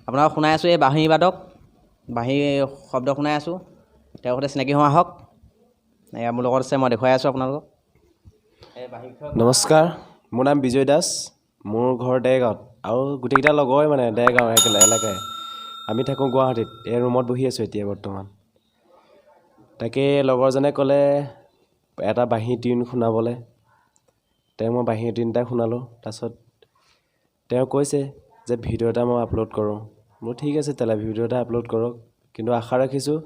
আপোনালোকক শুনাই আছোঁ এই বাঁহী বাদক বাঁহী শব্দ শুনাই আছোঁ তেওঁৰ সৈতে চিনাকি হোৱা হওক এয়া মোৰ লগত আছে মই দেখুৱাই আছোঁ আপোনালোকক নমস্কাৰ মোৰ নাম বিজয় দাস মোৰ ঘৰ দেৰগাঁৱত আৰু গোটেইকেইটা লগৰে মানে দেৰগাঁও এলেকাই আমি থাকোঁ গুৱাহাটীত এই ৰুমত বহি আছোঁ এতিয়া বৰ্তমান তাকে লগৰজনে ক'লে এটা বাঁহী টিউন শুনাবলৈ মই বাঁহী টিউন এটা শুনালোঁ তাৰপিছত তেওঁ কৈছে যে ভিডিঅ' এটা মই আপলোড কৰোঁ মোৰ ঠিক আছে তেলে ভিডিঅ' এটা আপলোড কৰক কিন্তু আশা ৰাখিছোঁ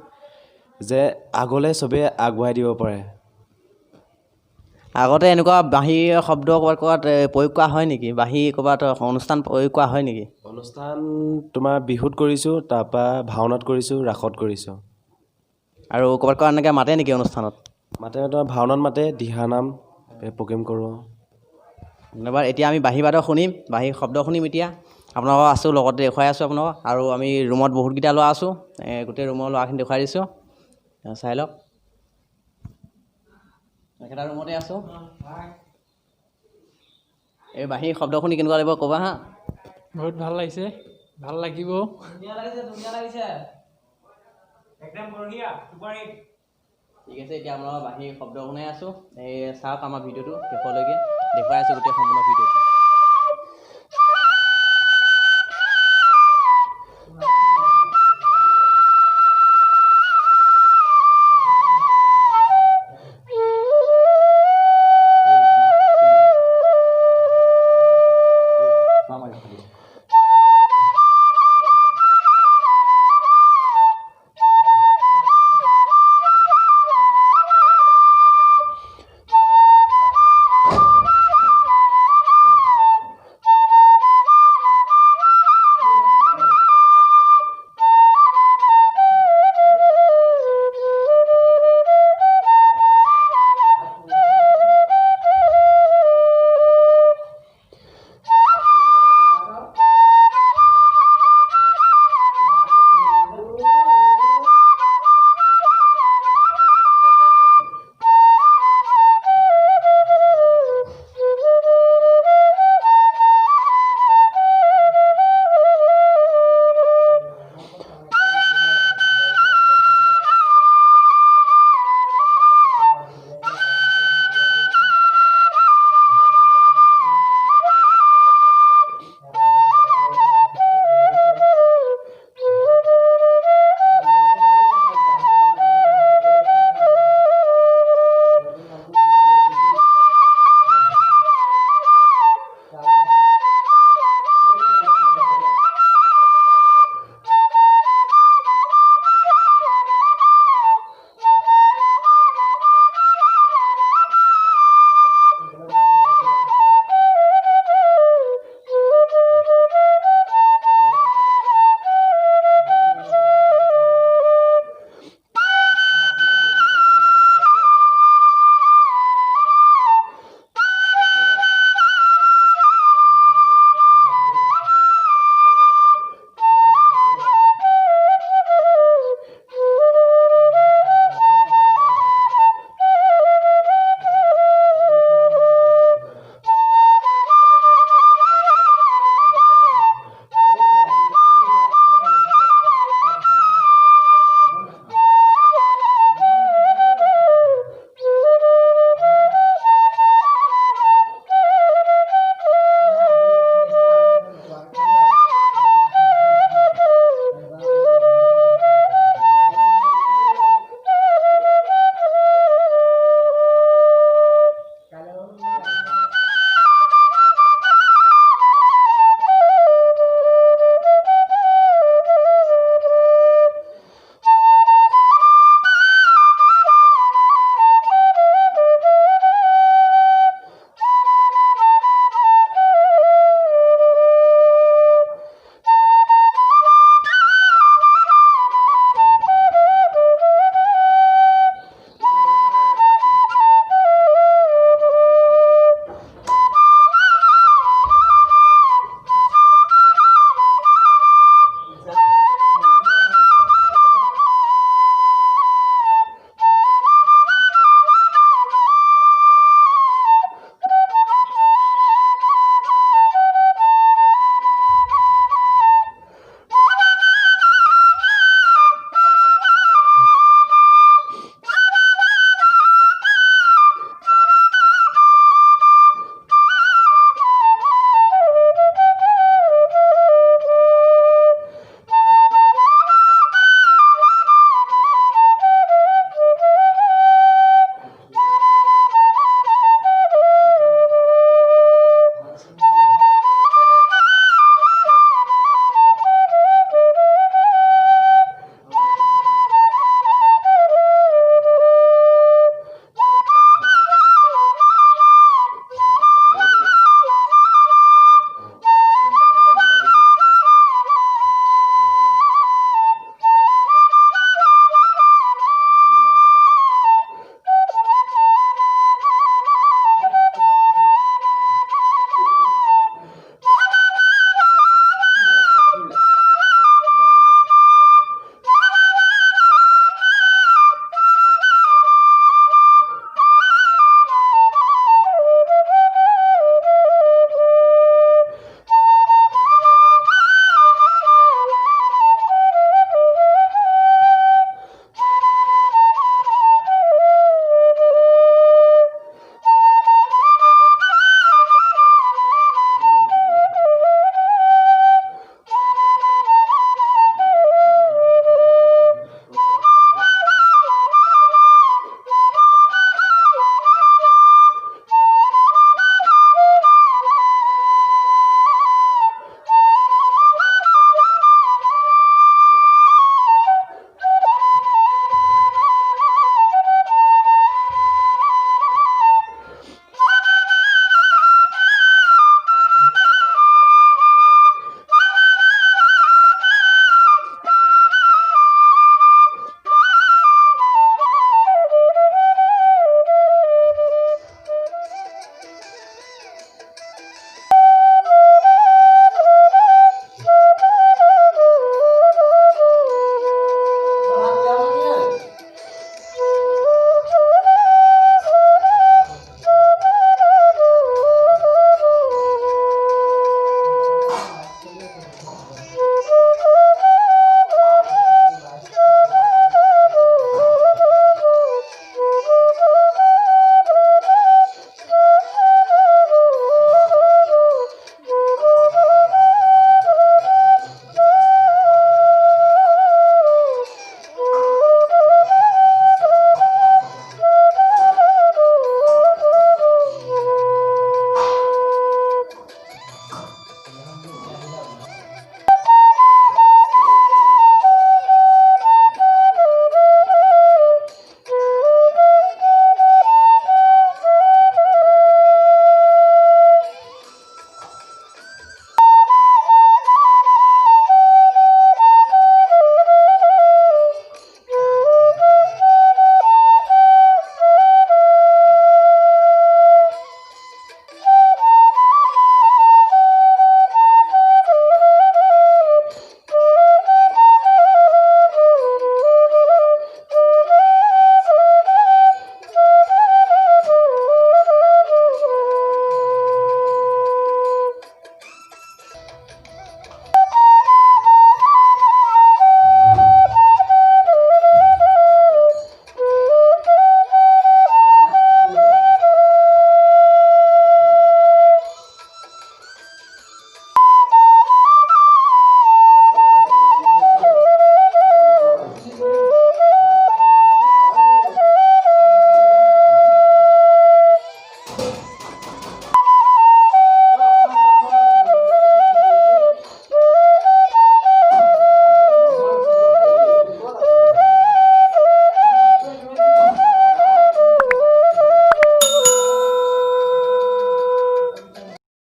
যে আগলৈ চবেই আগবঢ়াই দিব পাৰে আগতে এনেকুৱা বাঁহী শব্দ ক'ৰবাত প্ৰয়োগ কৰা হয় নেকি বাঁহী ক'ৰবাত অনুষ্ঠান প্ৰয়োগ কৰা হয় নেকি অনুষ্ঠান তোমাৰ বিহুত কৰিছোঁ তাৰপৰা ভাওনাত কৰিছোঁ ৰাসত কৰিছোঁ আৰু ক'ৰবাত এনেকৈ মাতে নেকি অনুষ্ঠানত মাতে তোমাৰ ভাওনাত মাতে দিহানাম প্ৰগ্ৰেম কৰোঁ ধন্যবাদ এতিয়া আমি বাঁহী বাদক শুনিম বাঁহী শব্দ শুনিম এতিয়া আপোনালোকক আছোঁ লগতে দেখুৱাই আছোঁ আপোনালোকক আৰু আমি ৰুমত বহুতকেইটা ল'ৰা আছোঁ গোটেই ৰুমৰ ল'ৰাখিনি দেখুৱাই দিছোঁ চাই লওক একেটা ৰুমতে আছোঁ এই বাঁহী শব্দ শুনি কেনেকুৱা লাগিব ক'বা হা বহুত ভাল লাগিছে ভাল লাগিব ধুনীয়া লাগিছে একদম বঢ়িয়া চুপাৰহিট ঠিক আছে এতিয়া আপোনালোকৰ বাঁহী শব্দ শুনাই আছোঁ এই চাওক আমাৰ ভিডিঅ'টো শেষলৈকে দেখুৱাই আছোঁ গোটেই সম্পূৰ্ণ ভিডিঅ'টো